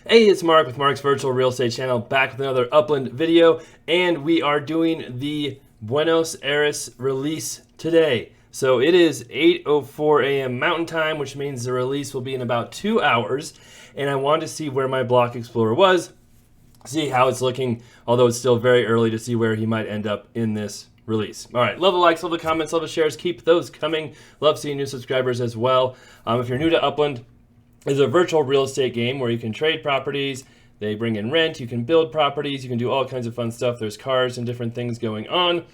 Hey, it's Mark with Mark's Virtual Real Estate Channel, back with another Upland video, and we are doing the Buenos Aires release today. So it is 8:04 a.m. Mountain Time, which means the release will be in about 2 hours, and I wanted to see where my Block Explorer was, see how it's looking, although it's still very early to see where he might end up in this release. All right, love the likes, love the comments, love the shares, keep those coming. Love seeing new subscribers as well. If you're new to Upland, is a virtual real estate game where you can trade properties, they bring in rent, you can build properties, you can do all kinds of fun stuff. There's cars and different things going on.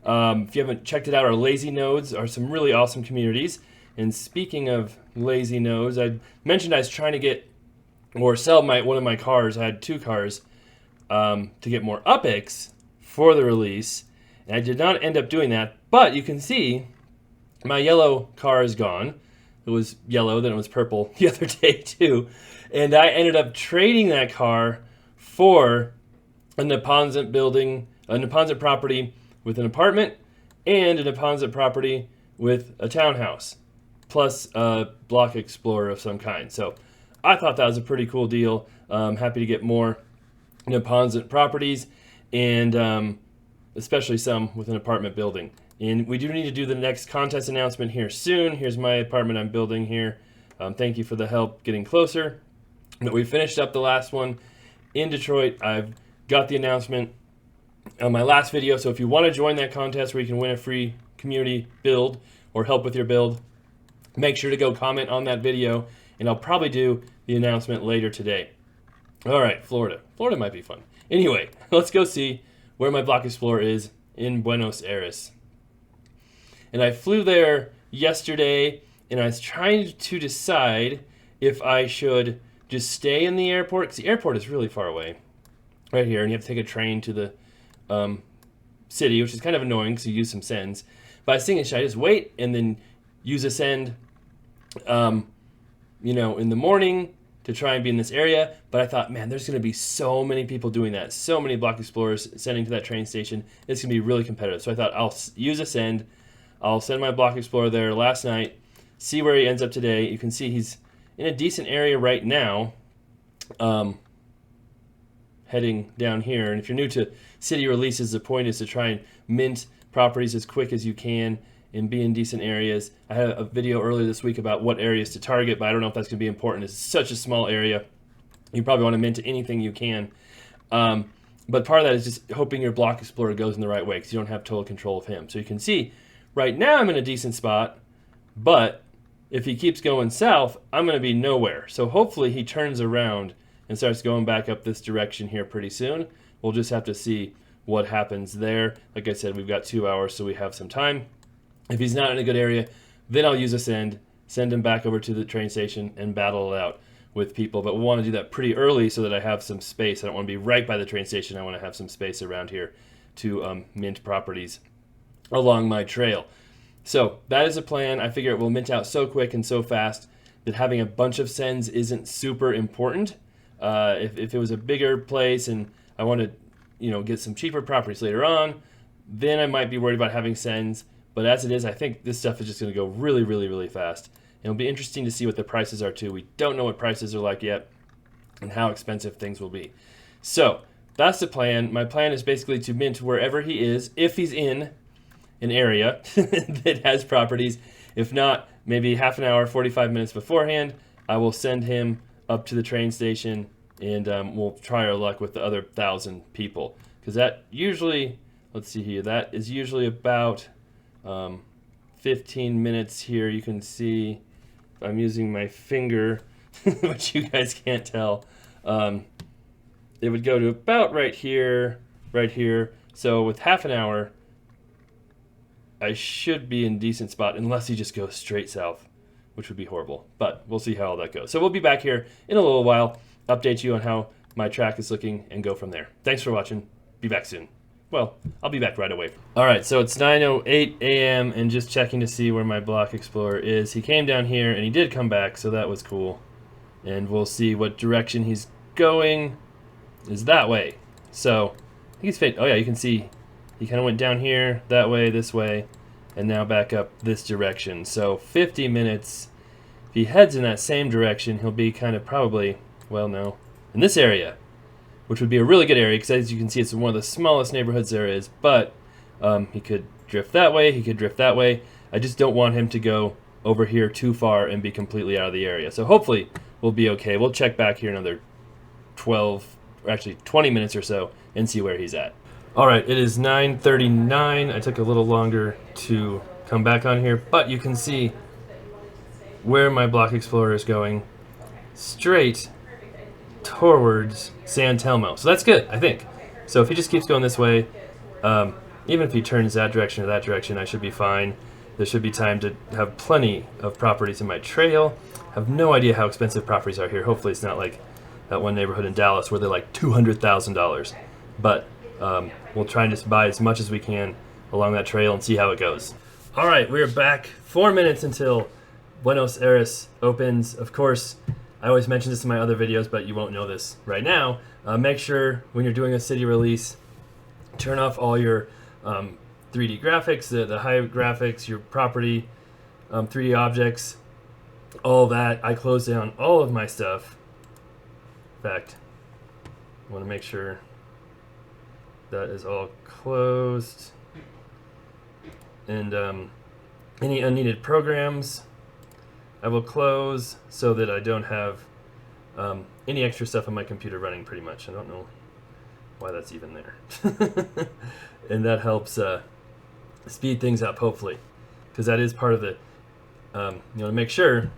If you haven't checked it out, our lazy nodes are some really awesome communities. And speaking of lazy nodes, I mentioned I was trying to get or sell one of my cars. I had two cars to get more UPICs for the release, and I did not end up doing that. But you can see my yellow car is gone. It was yellow, then it was purple the other day too. And I ended up trading that car for a deposit building, a deposit property with an apartment and a deposit property with a townhouse, plus a Block Explorer of some kind. So I thought that was a pretty cool deal. Happy to get more deposit properties, and especially some with an apartment building. And we do need to do the next contest announcement here soon. Here's my apartment I'm building here. Thank you for the help getting closer. But we finished up the last one in Detroit. I've got the announcement on my last video. So if you want to join that contest where you can win a free community build or help with your build, make sure to go comment on that video, and I'll probably do the announcement later today. All right, Florida. Florida might be fun. Anyway, let's go see where my Block Explorer is in Buenos Aires. And I flew there yesterday, and I was trying to decide if I should just stay in the airport, because the airport is really far away, right here, and you have to take a train to the city, which is kind of annoying because you use some sends. But I was thinking, should I just wait and then use a send, in the morning to try and be in this area? But I thought, man, there's going to be so many people doing that, so many Block Explorers sending to that train station. It's going to be really competitive. So I thought I'll use a send. I'll send my Block Explorer there last night, see where he ends up today. You can see he's in a decent area right now, heading down here. And if you're new to city releases, the point is to try and mint properties as quick as you can and be in decent areas. I had a video earlier this week about what areas to target, but I don't know if that's going to be important. It's such a small area. You probably want to mint anything you can. But part of that is just hoping your Block Explorer goes in the right way, because you don't have total control of him. So you can see right now I'm in a decent spot, but if he keeps going south, I'm going to be nowhere. So hopefully he turns around and starts going back up this direction here pretty soon. We'll just have to see what happens there. Like I said, we've got 2 hours, so we have some time. If he's not in a good area, then I'll use a send him back over to the train station and battle it out with people. But we want to do that pretty early so that I have some space. I don't want to be right by the train station. I want to have some space around here to mint properties along my trail. So that is a plan. I figure it will mint out so quick and so fast that having a bunch of sends isn't super important. If it was a bigger place and I want to get some cheaper properties later on, then I might be worried about having sends. But as it is, I think this stuff is just going to go really, really, really fast. And it'll be interesting to see what the prices are too. We don't know what prices are like yet and how expensive things will be. So that's the plan. My plan is basically to mint wherever he is, if he's in an area that has properties. If not, maybe half an hour, 45 minutes beforehand, I will send him up to the train station, and we'll try our luck with the other 1,000 people. Because that usually, let's see here, that is usually about 15 minutes here. You can see I'm using my finger, which you guys can't tell. It would go to about right here. So with half an hour, I should be in a decent spot, unless he just goes straight south, which would be horrible. But we'll see how all that goes. So we'll be back here in a little while, update you on how my track is looking, and go from there. Thanks for watching. Be back soon. Well, I'll be back right away. All right, so it's 9:08 a.m. and just checking to see where my Block Explorer is. He came down here, and he did come back, so that was cool. And we'll see what direction he's going. Is that way. So I think he's oh yeah, you can see he kind of went down here, that way, this way, and now back up this direction. So 50 minutes. If he heads in that same direction, he'll be kind of probably, well, no, in this area, which would be a really good area because, as you can see, it's one of the smallest neighborhoods there is. But he could drift that way, he could drift that way. I just don't want him to go over here too far and be completely out of the area. So hopefully we'll be okay. We'll check back here another 12, or actually 20 minutes or so and see where he's at. All right, it is 9:39. I took a little longer to come back on here, but you can see where my block explorer is going, straight towards San Telmo. So that's good, I think. So if he just keeps going this way, even if he turns that direction or that direction, I should be fine. There should be time to have plenty of properties in my trail. I have no idea how expensive properties are here. Hopefully it's not like that one neighborhood in Dallas where they're like $200,000. But we'll try and just buy as much as we can along that trail and see how it goes. All right, we're back 4 minutes until Buenos Aires opens. Of course, I always mention this in my other videos, but you won't know this right now. Make sure when you're doing a city release, turn off all your 3D graphics, the high graphics, your property, 3D objects, all that. I close down all of my stuff. In fact, I want to make sure that is all closed. And any unneeded programs I will close so that I don't have any extra stuff on my computer running pretty much. I don't know why that's even there. And that helps speed things up, hopefully, because that is part of the, to make sure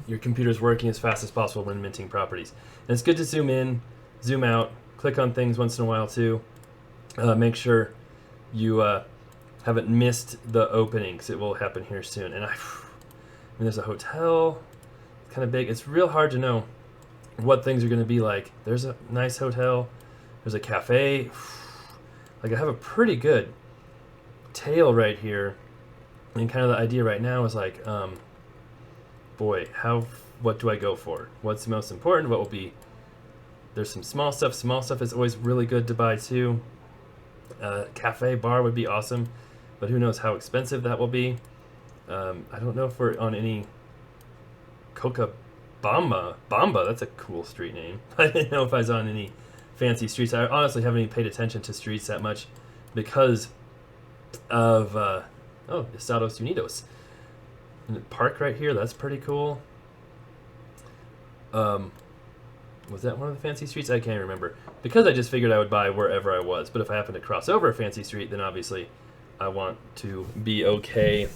your computer is working as fast as possible when minting properties. And it's good to zoom in, zoom out, click on things once in a while too. Make sure you haven't missed the opening, because it will happen here soon. And there's a hotel, kind of big. It's real hard to know what things are going to be like. There's a nice hotel. There's a cafe. Like, I have a pretty good tail right here. And kind of the idea right now is like, boy, what do I go for? What's the most important? What will be? There's some small stuff. Small stuff is always really good to buy too. Cafe, bar would be awesome, but who knows how expensive that will be. I don't know if we're on any Bamba, that's a cool street name. I didn't know if I was on any fancy streets. I honestly haven't even paid attention to streets that much because of, Estados Unidos. And the park right here, that's pretty cool. Was that one of the fancy streets? I can't remember. Because I just figured I would buy wherever I was. But if I happen to cross over a fancy street, then obviously I want to be okay.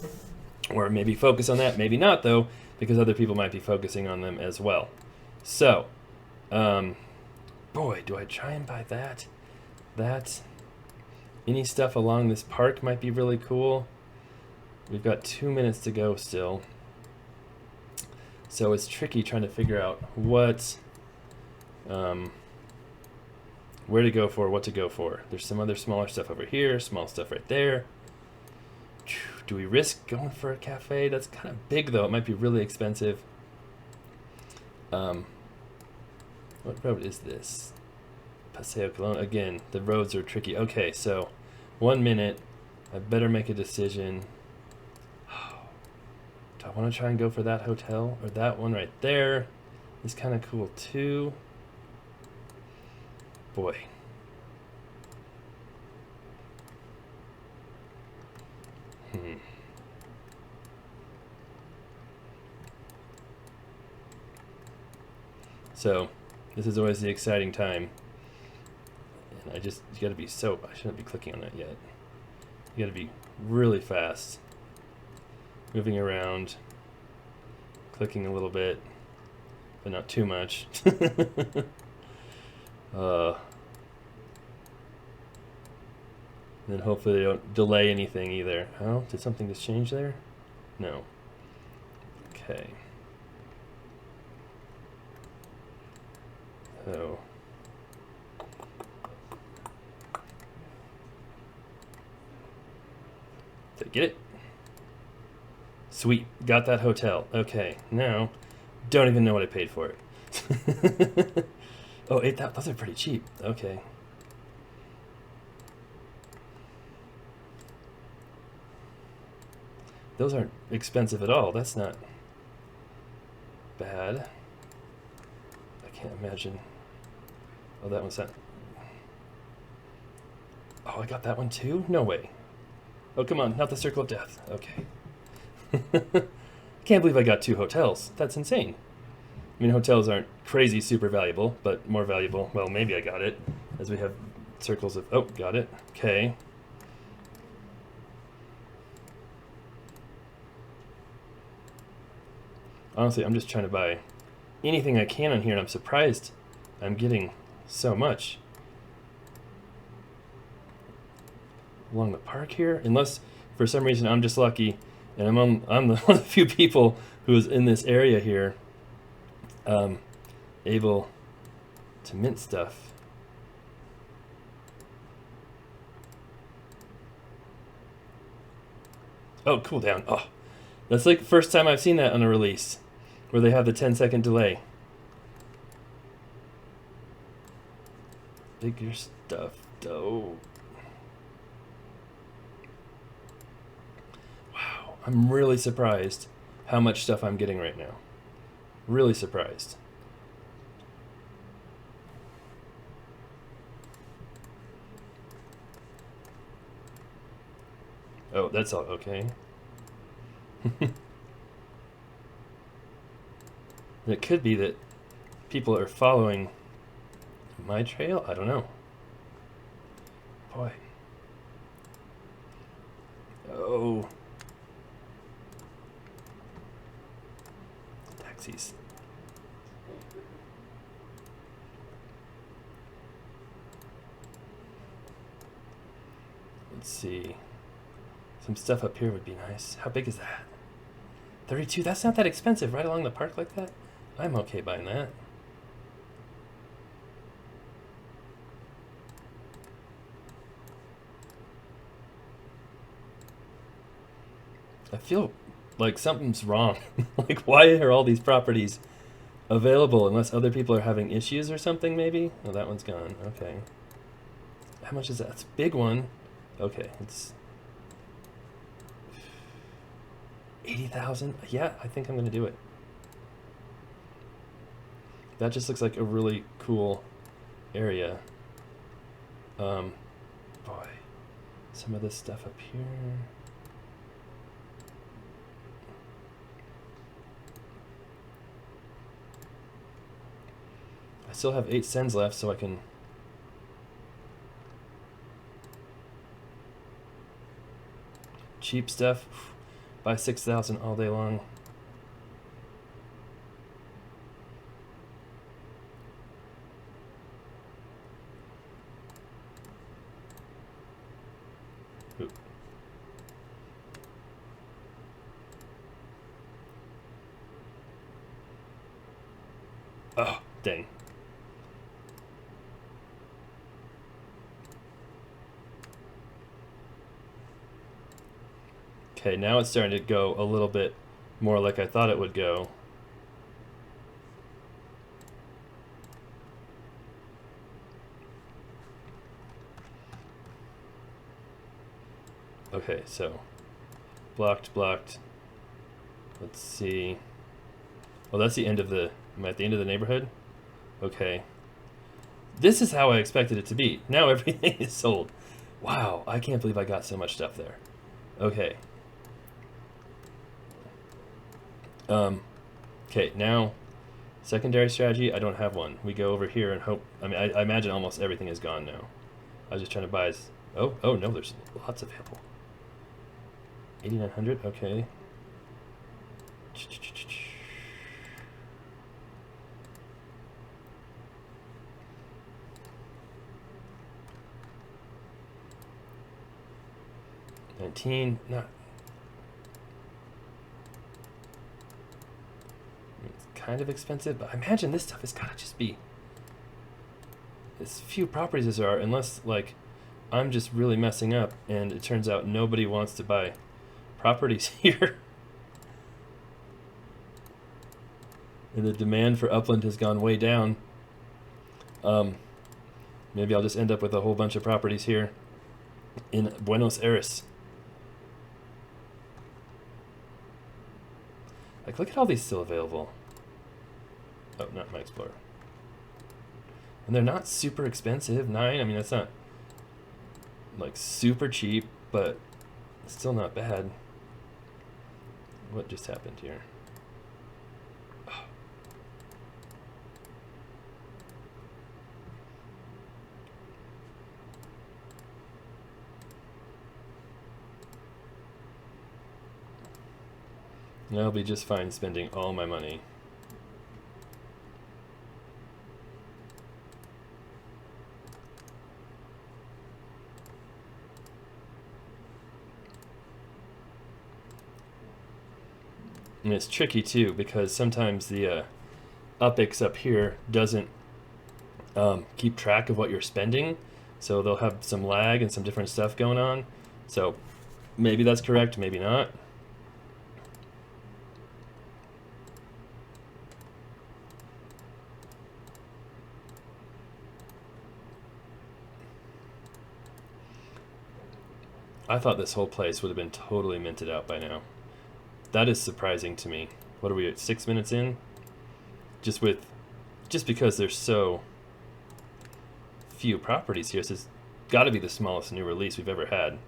Or maybe focus on that. Maybe not, though, because other people might be focusing on them as well. So, boy, do I try and buy that? Any stuff along this park might be really cool. We've got 2 minutes to go still. So it's tricky trying to figure out what, where to go for, what to go for. There's some other smaller stuff over here, small stuff right there. Do we risk going for a cafe? That's kind of big, though. It might be really expensive. What road is this? Paseo Colón. Again, the roads are tricky. Okay, so 1 minute. I better make a decision. Do I want to try and go for that hotel? Or that one right there? It's kind of cool, too. Boy. So, this is always the exciting time. And you gotta be I shouldn't be clicking on that yet. You gotta be really fast. Moving around. Clicking a little bit. But not too much. Then hopefully they don't delay anything either. Oh, did something just change there? No. Okay. So. Did I get it? Sweet. Got that hotel. Okay. Now, don't even know what I paid for it. Oh, 8,000. Those are pretty cheap. Okay. Those aren't expensive at all. That's not bad. I can't imagine. Oh, that one's that. Oh, I got that one too? No way. Oh, come on, not the Circle of Death. Okay. Can't believe I got 2 hotels. That's insane. I mean, hotels aren't crazy super valuable, but more valuable. Well, maybe I got it, as we have circles of... Oh, got it. Okay. Honestly, I'm just trying to buy anything I can on here, and I'm surprised I'm getting so much. Along the park here, unless for some reason I'm just lucky and I'm one of the few people who is in this area here able to mint stuff. Oh, cool down. Oh, that's like the first time I've seen that on a release where they have the 10-second delay. Bigger stuff though. I'm really surprised how much stuff I'm getting right now. Really surprised. Oh, that's all okay. It could be that people are following my trail. I don't know. Boy. Oh. Taxis. Let's see. Some stuff up here would be nice. How big is that? 32? That's not that expensive, right along the park like that? I'm okay buying that. I feel like something's wrong. Like, why are all these properties available unless other people are having issues or something, maybe? Oh, that one's gone. Okay. How much is that? It's a big one. Okay, it's 80,000. Yeah, I think I'm going to do it. That just looks like a really cool area. Boy, some of this stuff up here. I still have 8 cents left, so I can cheap stuff. Buy 6,000 all day long. Ooh. Oh, dang. Okay, now it's starting to go a little bit more like I thought it would go. Okay, so blocked, blocked. Let's see. Oh, that's the end of the... Am I at the end of the neighborhood? Okay. This is how I expected it to be. Now everything is sold. Wow, I can't believe I got so much stuff there. Okay. Okay, now, secondary strategy, I don't have one. We go over here and hope... I mean, I imagine almost everything is gone now. I was just trying to buy... Oh, no, there's lots available. 8,900, okay. Not... It's kind of expensive, but I imagine this stuff has got to just be as few properties as there are, unless, like, I'm just really messing up and it turns out nobody wants to buy properties here. And the demand for Upland has gone way down. Maybe I'll just end up with a whole bunch of properties here in Buenos Aires. Like, look at all these still available. Oh, not my Explorer. And they're not super expensive. 9, I mean, that's not like super cheap, but it's still not bad. What just happened here? I'll be just fine spending all my money. And it's tricky too, because sometimes the UpX up here doesn't keep track of what you're spending, so they'll have some lag and some different stuff going on. So maybe that's correct, maybe not. I thought this whole place would have been totally minted out by now. That is surprising to me. What are we at, 6 minutes in? Just because there's so few properties here, so it's got to be the smallest new release we've ever had.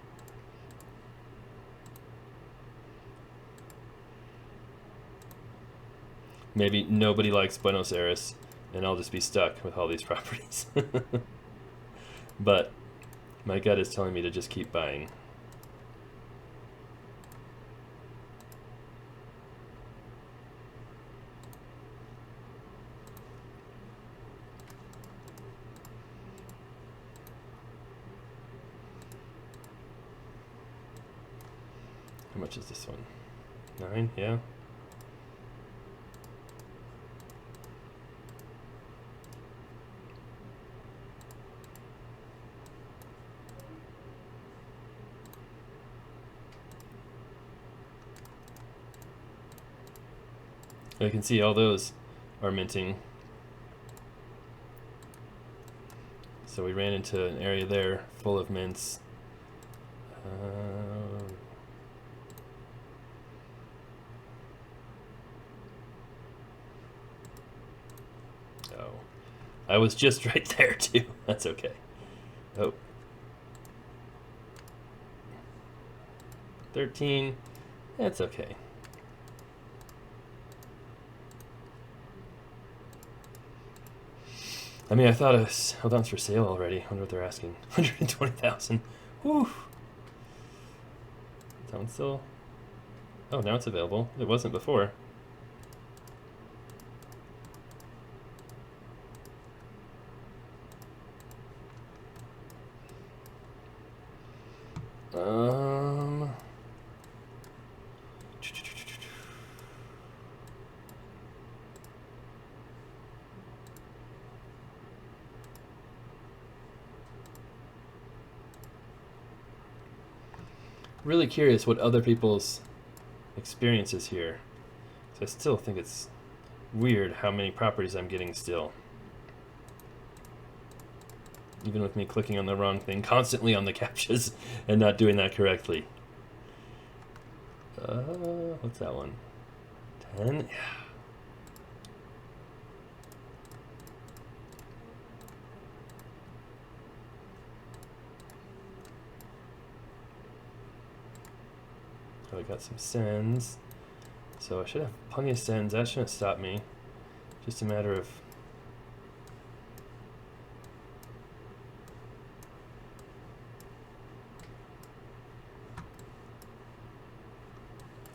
Maybe nobody likes Buenos Aires, and I'll just be stuck with all these properties. But my gut is telling me to just keep buying. How much is this one? 9, yeah. I can see all those are minting. So we ran into an area there full of mints. Oh, I was just right there too. That's okay. Oh. 13. That's okay. I mean, I thought it was held on for sale already. I wonder what they're asking. 120,000. Whew. That one's still... Oh, now it's available. It wasn't before. Really curious what other people's experiences here. So I still think it's weird how many properties I'm getting still. Even with me clicking on the wrong thing constantly on the captchas and not doing that correctly. What's that one? 10? Yeah. I got some sends, so I should have plenty of sends. That shouldn't stop me. Just a matter of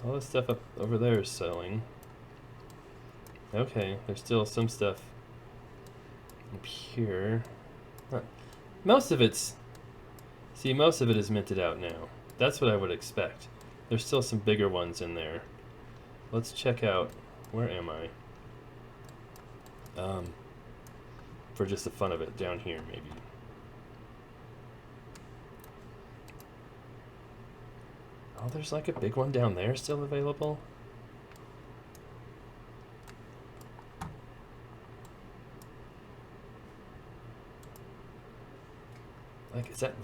all this stuff up over there is selling. Okay, there's still some stuff up here. Most of it's, see, most of it is minted out now. That's what I would expect. There's still some bigger ones in there. Let's check out, where am I? For just the fun of it, down here maybe. Oh, there's like a big one down there still available? Like, is that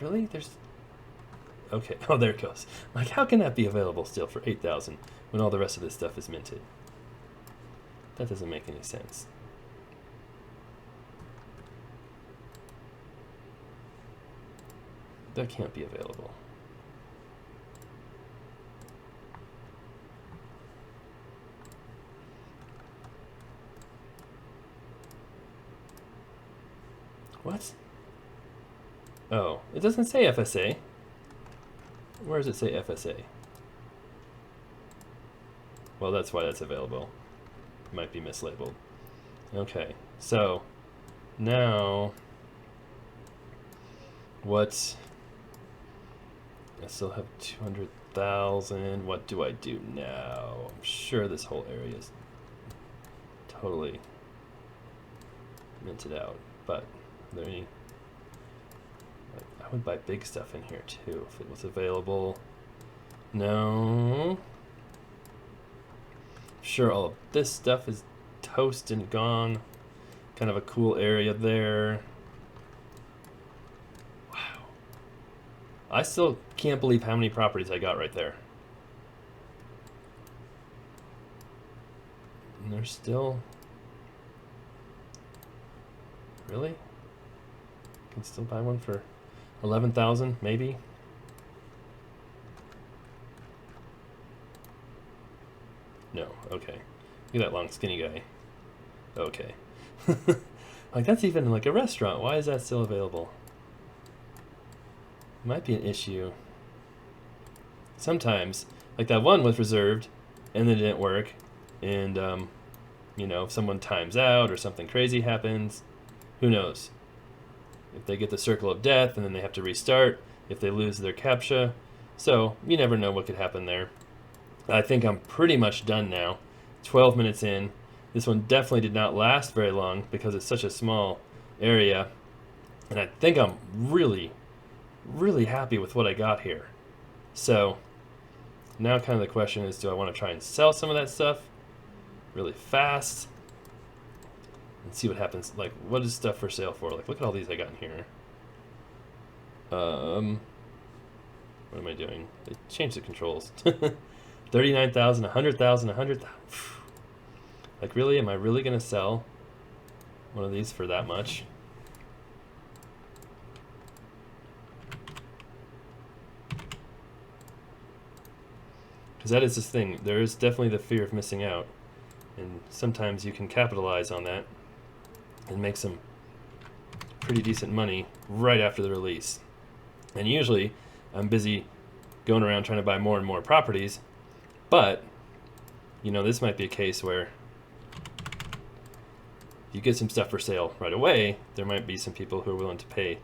really? There's... Okay, oh, there it goes. Like, how can that be available still for 8,000 when all the rest of this stuff is minted? That doesn't make any sense. that can't be available. What? Oh, it doesn't say FSA. Where does it say FSA? Well, that's why that's available. It might be mislabeled. Okay, so now what? I still have 200,000. What do I do now? I'm sure this whole area is totally minted out, but are there any? I would buy big stuff in here too if it was available. No. Sure, all of this stuff is toast and gone. Kind of a cool area there. Wow. I still can't believe how many properties I got right there. And there's still... Really? Can still buy one for 11,000 maybe? No, okay. Look at that long skinny guy. Okay. Like that's even like a restaurant. Why is that still available? Might be an issue. Sometimes, like that one was reserved and then it didn't work. And, you know, if someone times out or something crazy happens, who knows? If they get the circle of death and then they have to restart, if they lose their CAPTCHA. So, you never know what could happen there. I think I'm pretty much done now. 12 minutes in. This one definitely did not last very long because it's such a small area. And I think I'm really, really happy with what I got here. So now kind of the question is, do I want to try and sell some of that stuff really fast and see what happens? Like, what is stuff for sale for? Like, look at all these I got in here. What am I doing? They changed the controls. 39,000, 100,000, 100,000. Like, really? Am I really going to sell one of these for that much? Because that is this thing. There is definitely the fear of missing out. And sometimes you can capitalize on that and make some pretty decent money right after the release. And usually, I'm busy going around trying to buy more and more properties. But, you know, this might be a case where you get some stuff for sale right away. There might be some people who are willing to pay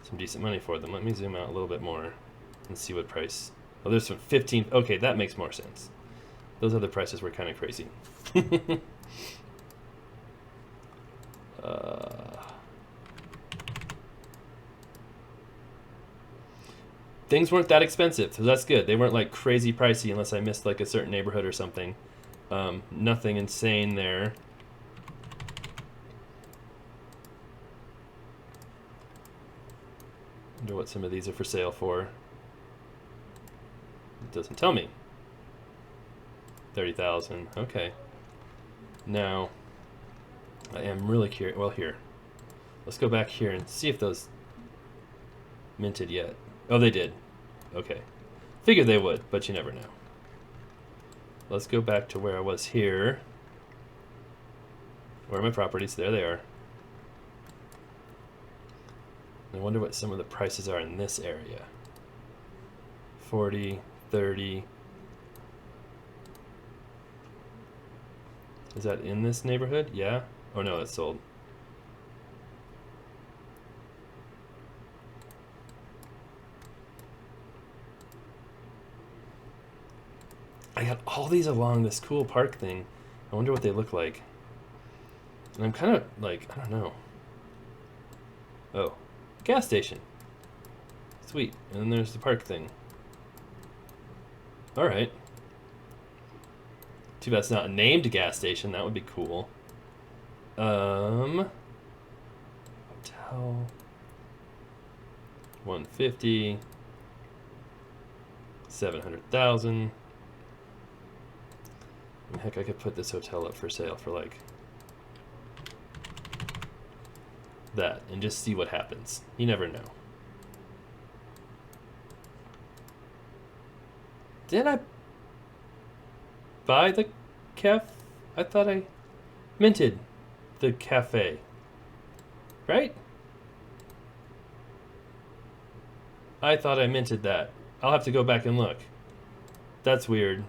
some decent money for them. Let me zoom out a little bit more and see what price. Oh, there's some 15. Okay, that makes more sense. Those other prices were kind of crazy. Things weren't that expensive, so that's good. They weren't like crazy pricey unless I missed like a certain neighborhood or something. Nothing insane there. Wonder what some of these are for sale for. It doesn't tell me. 30,000. Okay. Now, I am really curious. Well, here. Let's go back here and see if those minted yet. Oh, they did. Okay. Figured they would, but you never know. Let's go back to where I was here. Where are my properties? There they are. I wonder what some of the prices are in this area. 40, 30. Is that in this neighborhood? Yeah? Oh no, that's sold. I got all these along this cool park thing. I wonder what they look like. And I'm kind of like, I don't know. Oh, gas station. Sweet. And then there's the park thing. Alright. Too bad it's not a named gas station. That would be cool. Hotel. 150. 700,000. Heck, I could put this hotel up for sale for like that and just see what happens. You never know. Did I buy the I thought I minted the cafe, right? I thought I minted that. I'll have to go back and look. That's weird.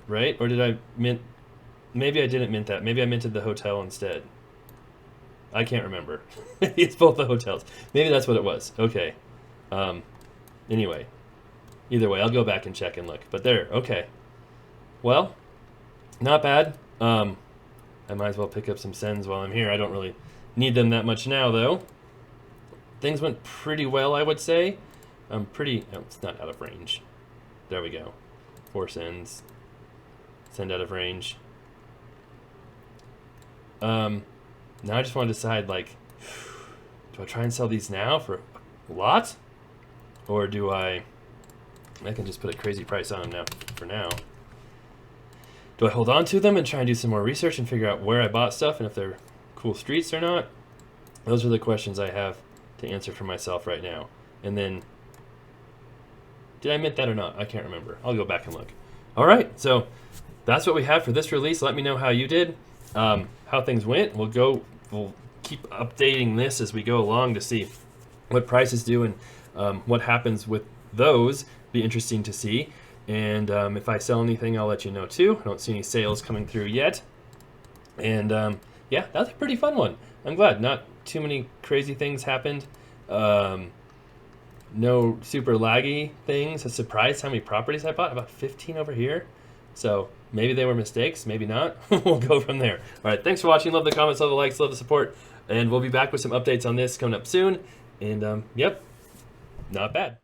Right? Or did I mint? Maybe I didn't mint that. Maybe I minted the hotel instead. I can't remember. It's both the hotels. Maybe that's what it was. Okay. Anyway. Either way, I'll go back and check and look. But there, okay. Well, not bad. I might as well pick up some sends while I'm here. I don't really need them that much now, though. Things went pretty well, I would say. Oh, it's not out of range. There we go. 4 sends. Send out of range. Now I just want to decide, like, do I try and sell these now for a lot? Or do I can just put a crazy price on them now for now. Do I hold on to them and try and do some more research and figure out where I bought stuff and if they're cool streets or not? Those are the questions I have to answer for myself right now. And then, did I mint that or not? I can't remember. I'll go back and look. All right, so that's what we have for this release. Let me know how you did, how things went. We'll keep updating this as we go along to see what prices do and what happens with those. Be interesting to see. And if I sell anything, I'll let you know too. I don't see any sales coming through yet. And yeah, that's a pretty fun one. I'm glad not too many crazy things happened. No super laggy things. I'm surprised how many properties I bought. About 15 over here. So maybe they were mistakes, maybe not. We'll go from there. All right, thanks for watching. Love the comments, love the likes, love the support. And we'll be back with some updates on this coming up soon. And yep, not bad.